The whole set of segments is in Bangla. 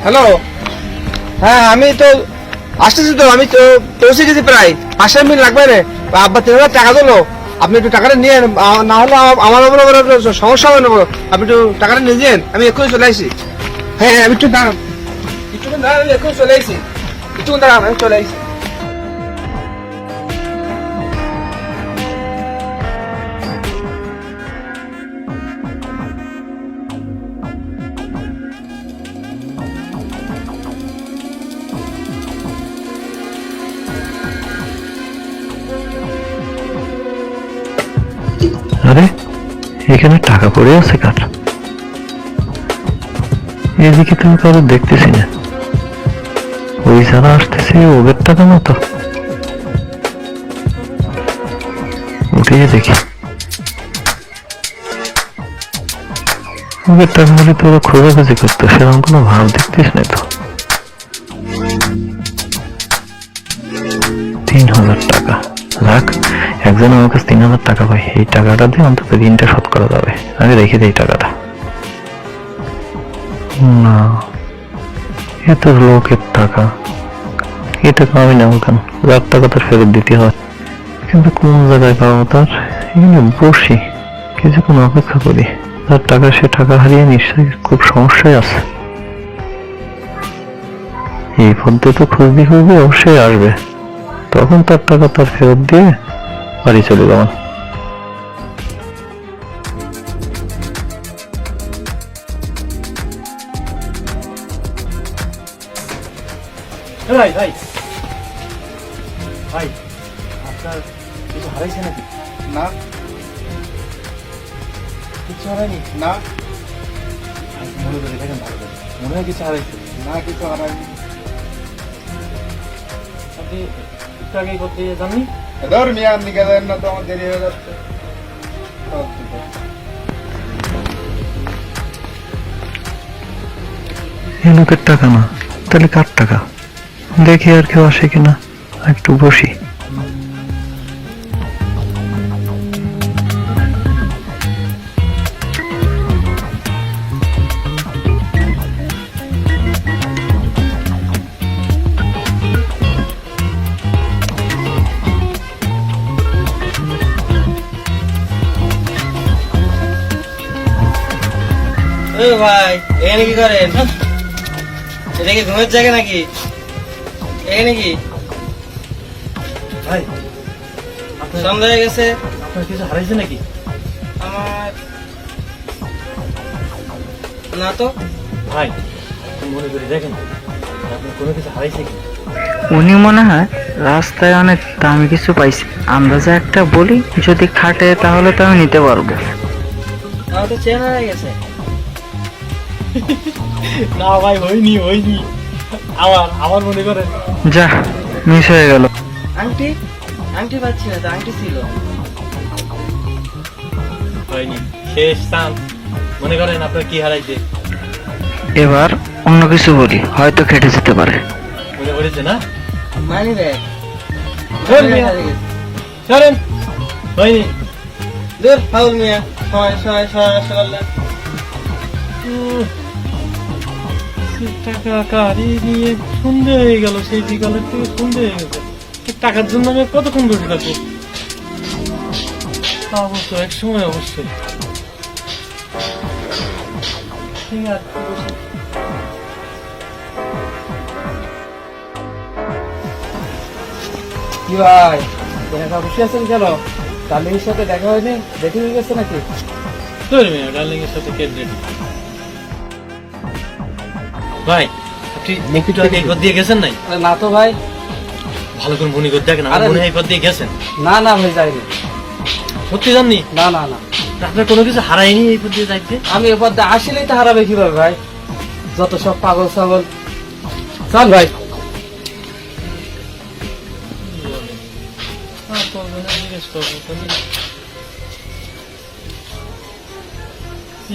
হ্যালো, হ্যাঁ আমি তো আসতেছি, তো আমি তো পৌঁছে গেছি, প্রায় 5 মিনিট লাগবে রে। আব্বা 3,000 টাকা দিলো, আপনি একটু টাকাটা নিয়ে না হলে আমার সমস্যা হবে না। আপনি একটু টাকাটা নিয়ে যান, আমি এক্ষুনি চলে আসি। হ্যাঁ হ্যাঁ, আমি একটু দাঁড়ান, কিছুক্ষণ দাঁড়ান, আমি এক্ষুনি চলে আসি। কিছুক্ষণ দাঁড়ান, আমি চলে আসি। আরে এখানে টাকা পড়ে আছে কার? এদিকে তো কারো দেখতেছি না। ওই যারা আসতেছে ওদের টাকা মতো। উঠিয়ে দেখি, ওদের টাকা বলে তো ওরা খোঁজাখুঁজি করতো, সেরকম কোনো ভাব দেখতিস না তো। 3,000 টাকা, লাখ একজন আমার কাছে 3,000 টাকা পাই, এই টাকাটা দিয়ে অন্তত ঋণটা শোধ করা যাবে। আগে রেখে দিই টাকাটা। না, এ তো লোকের টাকা, এই টাকা আমি নেবো কেন? যার টাকা তার ফেরত দিতে হয়। কিন্তু কোন জায়গায় পাবো তার? এখানে বসি, কিছুক্ষণ অপেক্ষা করি। তার টাকা, সে টাকা হারিয়ে নিশ্চয়ই খুব সমস্যায় আছে। এই পদ্ধতি তো খুঁজবি খুঁজবি অবশ্যই আসবে, তখন তার টাকা তার ফেরত দিয়ে বাড়ি চলে যাবো। ভাই ভাই ভাই, আপনার কিছু হারাইছে নাকি? না কিছু হারায়নি না মনে করে দেখেন, ভালো করে মনে হয় কিছু হারাইছে। না, কিছু হারায়নি। আপনি একটু আগে করতে জাননি? ধর মিয়া, আপনি গেলেন না তো, আমার দেরি হয়ে যাচ্ছে। এ লোকের টাকা না, তাহলে কার টাকা? দেখি আর কেউ আসে কিনা, একটু বসি। ভাই এখানে কি করেন? এটা কি ঘুমের জায়গা নাকি? এখানে কি ভাই আপনার সন্ধ্যা হয়ে গেছে? আপনার কিছু হারাইছে নাকি? আমার না তো। ভাই মনে করে দেখেন, আপনার কোনো কিছু হারাইছে কি? উনি মনে হয় রাস্তায় অনেক দামি কিছু পাইছে, আমরা যা একটা বলি যদি খাটে তাহলে তো আমি নিতে পারবো। আমার তো চেন হয়ে গেছে। না ভাই, হয়নি হয়নি, আমার মনে করেন। যা, মিস হয়ে গেল। আংটি আংটি পাচ্ছি না তো, আংটি ছিল। হয়নি, শেষ চান্স। মনে করেন আপনার কি হারাইছে? এবার অন্য কিছু বলি, হয়তো কেটে যেতে পারে। মনে করেছে না? মানি ব্যাগ চলেন। হয়নি। দূর ফাউল মিয়া, সময় সময় সময় নষ্ট করলেন। টাকা কারি নিয়ে সন্ধে হয়ে গেল, সেই বিকালের থেকে সন্ধে হয়ে গেছে। টাকার জন্য আমি কতক্ষণ বসে থাকবো? অবশ্য এক সময় অবশ্যই। ঠিক আছে, বসে। কি ভাই, দেখা বসে আছেন কেন? ডালিমের সাথে দেখা হয়নি, দেখে হয়ে গেছে নাকি? ডার্লিং এর সাথে কেট রেডি। ভাই আপনি একটু আগে এই পথ দিয়ে গেছেন নাই? না তো ভাই। ভালো করে মনে করে দেখেন, আমার মনে হয় এই পথ দিয়ে গেছেন। না না ভাই, যাইনি। সত্যি জাননি? না না না, আপনার কোনো কিছু হারায়নি এই পথ দিয়ে যাইতে? আমি এবার আসলেই তো হারাবে কিভাবে ভাই? যত সব পাগল ছাগল। চল ভাই।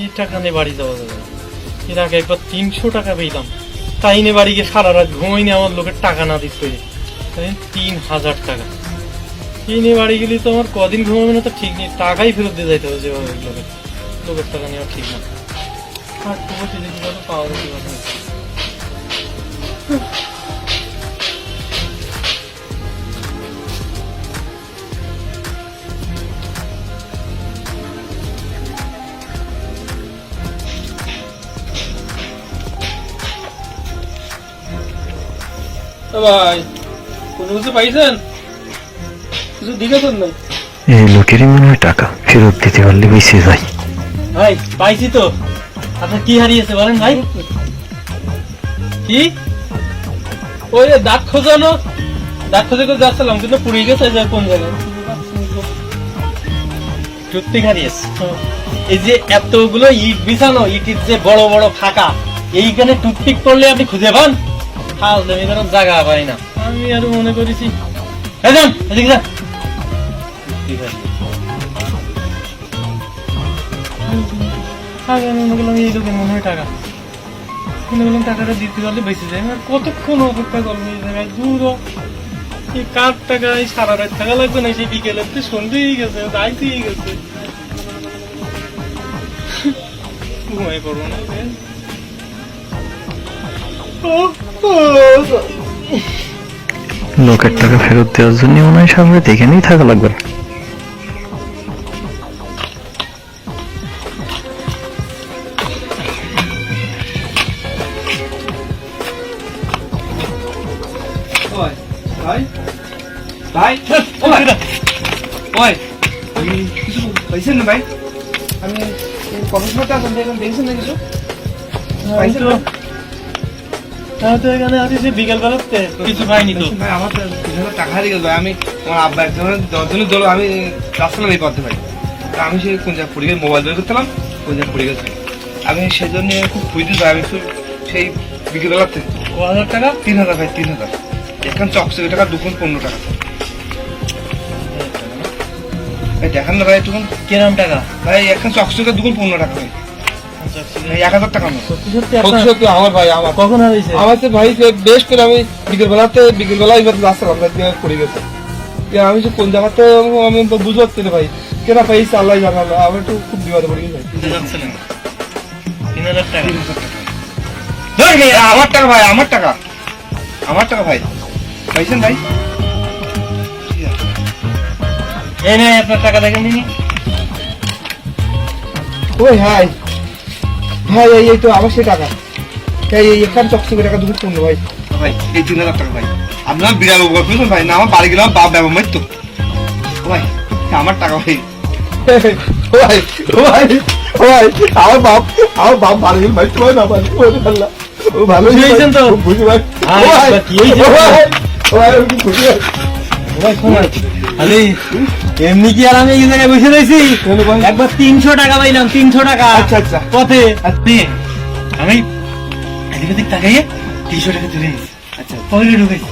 এই টাকা নিয়ে বাড়ি যাওয়া যাবে না। এর আগে একবার 300 টাকা পেলাম, তাই নিয়ে বাড়ি গিয়ে সারা রাত ঘুমাইনি, আমার লোকের টাকা না দিতে। 3,000 টাকা এই নিয়ে বাড়ি গেলে তো আমার কদিন ঘুমাবে না তো ঠিক নেই, টাকাই ফেরত দিয়ে যাইতে হবে যেভাবে। লোকের টাকা নেওয়া ঠিক না। আর তো বসে দেখি পাওয়া যাবে। ভাই কোনো কিছু পাইছেন? কিছু দিকেছেন না? এই লোকেরই মনে হয় টাকা ফেরত দিতে পারলে বেঁচে যাই। ভাই পাইছি তো। আপনার কি হারিয়েছে বলেন ভাই? কি? ওই যে দাঁত খোঁজে করে যাচ্ছিলাম কিন্তু পুড়ে গেছে যে কোন জায়গায়। টুথপিক হারিয়েছে। এই যে এতগুলো ইট বিছানো, ইটের যে বড় বড় ফাঁকা, এইখানে টুথপিক পড়লে আপনি খুঁজে পান? ফালতু আমি কোনো জায়গা পাই না। আমি আর মনে করেছি এই যান, এদিকে যান। টুথপিক হারিয়েছে। আগে আমি মনে করলাম এই লোকের মনে হয় টাকা, মনে করলাম টাকাটা দিতে পারলে বেঁচে যায়। আর কতক্ষণ অপেক্ষা করবো এই জায়গায়? দূর এই কার টাকা, এই সারা রাত থাকা লাগবে না, সেই বিকেলের তো সন্ধ্যেই গেছে, রাইতেই গেছে। ঘুমাই পড়বো না। লোকের টাকা ফেরত দেওয়ার জন্য মনে হয় সামনে এখানেই থাকা লাগবে। ভাই ভাই ভাই ওই আমি কিছু পাইছেন না ভাই? আমি কর্মসূচিটা আসলে দেখছেন না কিছু পাইছেন না? তো এখানে আছি সে বিকেল বেলাতে কিছু পাইনি তো ভাই। আমার তো 3,000 টাকা হারিয়ে গেল ভাই। আমি আমার আব্বা একজনের 10 জনের দল, আমি রাস্তা এই পথে ভাই। তা আমি সেই কোন জায়গায় পড়ে গেছে, মোবাইল বের করতেলাম, কোন জায়গায় পড়ে গেছে। আমি সেই জন্য খুব খুঁজতে চাই। আমি সেই বিকেলবেলাতে 1000 টাকা 3,000 ভাই, 3,000 এখন চকচকে টাকা 2,15 টাকা ভাই। দেখান না ভাই একটু কিরম টাকা? ভাই, এখন চকচকে 2,15 টাকা ভাই। ভাই 1,000 টাকা আমার। সত্যি সত্যি সত্যি আপনার সত্যি আমার ভাই, আমার কখন হারিয়েছে? আমার তো ভাই বেশ করে আমি বিকেলবেলা এবার রাস্তা পড়ে গেছে। আমি যে কোন জায়গাতে আমি বুঝতে পারছি না ভাই। কেনা পাইছি আল্লাহ জানালো। আমি একটু খুব বিপদে পড়ে গেছি ভাই। বুঝতে যাচ্ছে না। 3,000 টাকা। আমার টাকা ভাই, আমার টাকা, আমার টাকা ভাই। পাইছেন ভাই? এই নাই আপনার টাকা দেখেন নি? ওই হাই ভাই, এই তো আমার সেই টাকা। এই এখান চকচকে টাকা 2,15 ভাই। ভাই এই 3,000 টাকা ভাই। আপনার বিড়াল উপকার বুঝলেন ভাই। না আমার বাড়ি গেলাম বাপ ব্যবহার মারতো ভাই। আমার টাকা ভাই। ভাই ভাই ভাই, আমার বাপ বাড়ি গেল ভাই। তোমার না ভাই, ও ভালো বুঝেছেন তো? বুঝি ভাই। ভাই, কি হয়েছে? খুশি ভাই। ভাই শোনার খালি এমনি কি আর আমি এই জায়গায় বসে রয়েছি? একবার 300 টাকা পাইলাম, 300 টাকা। আচ্ছা, আচ্ছা। পথে আপনি আমি এদিক ওদিক তাকাইয়ে 300 টাকা তুলে নিয়েছি। আচ্ছা পকেটে ঢুকেছি,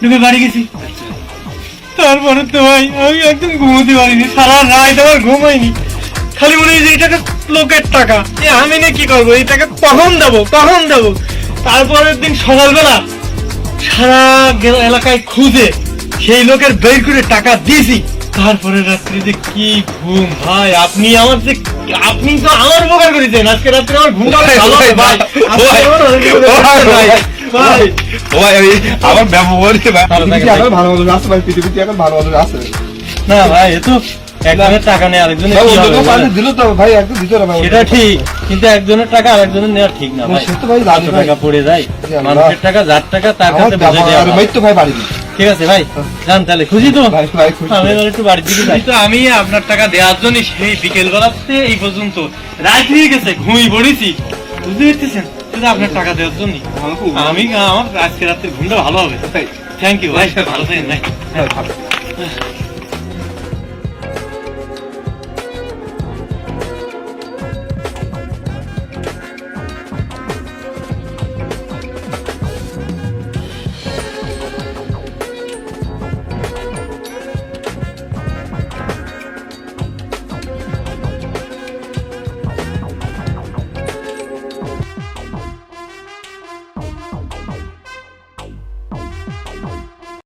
ঢুকে বাড়ি গেছি। তারপরে তো ভাই আমি একদম ঘুমোতে পারিনি, সারা রাত আমার ঘুম হয়নি। খালি মনে হয় যে এই টাকা লোকের টাকা, আমি না কি করবো, এই টাকা কখন দেবো। তারপরের দিন সকালবেলা সারা এলাকায় খুঁজে সেই লোকের বের করে টাকা দিয়েছি। তারপরে রাত্রে যে কি ঘুম ভাই। আপনি তো আমার উপকার করেছেন। আজকে রাত্রে আমার ঘুমটা অনেক ভালো হবে ভাই। আজকে আমার অনেক উপকার করেছেন ভাই। ভাই আমার ব্যবহার ভালো থাকে ভাই। ভালো মতো আছে ভাই। পৃথিবীতে এখন ভালো মতো আছে। না ভাই, এ তো একজনের টাকা নেই আরেকজনের কি হবে বলেন? দিল তো ভাই, একদম দিত না ভাই। সেটা ঠিক, কিন্তু একজনের টাকা আরেকজনের নেওয়া ঠিক না ভাই। সে তো ভাই জানি 500 ভাই। টাকা পড়ে যায় আল্লাহ। মানুষের টাকা, যার টাকা তার আমার কাছে বুঝে দেওয়া ব্যবহার ভালো। ভাই তো ভাই বাড়ি দিল। ঠিক আছে ভাই, যান তাহলে। খুশি তো? ভাই খুশি। আমি এবার একটু বাড়ির দিকে যাই। তো আমি আপনার টাকা দেওয়ার জন্য সেই বিকেল বেলাতে এই পর্যন্ত রাত হয়ে গেছে, ঘুমিয়ে পড়েছি, বুঝতে পারতেছেন? শুধু আপনার টাকা দেওয়ার জন্য আমার আজকে রাত্রে ঘুমটা ভালো হবে। থ্যাংক ইউ ভাই, ভালো থাকেন ভাই। ভাই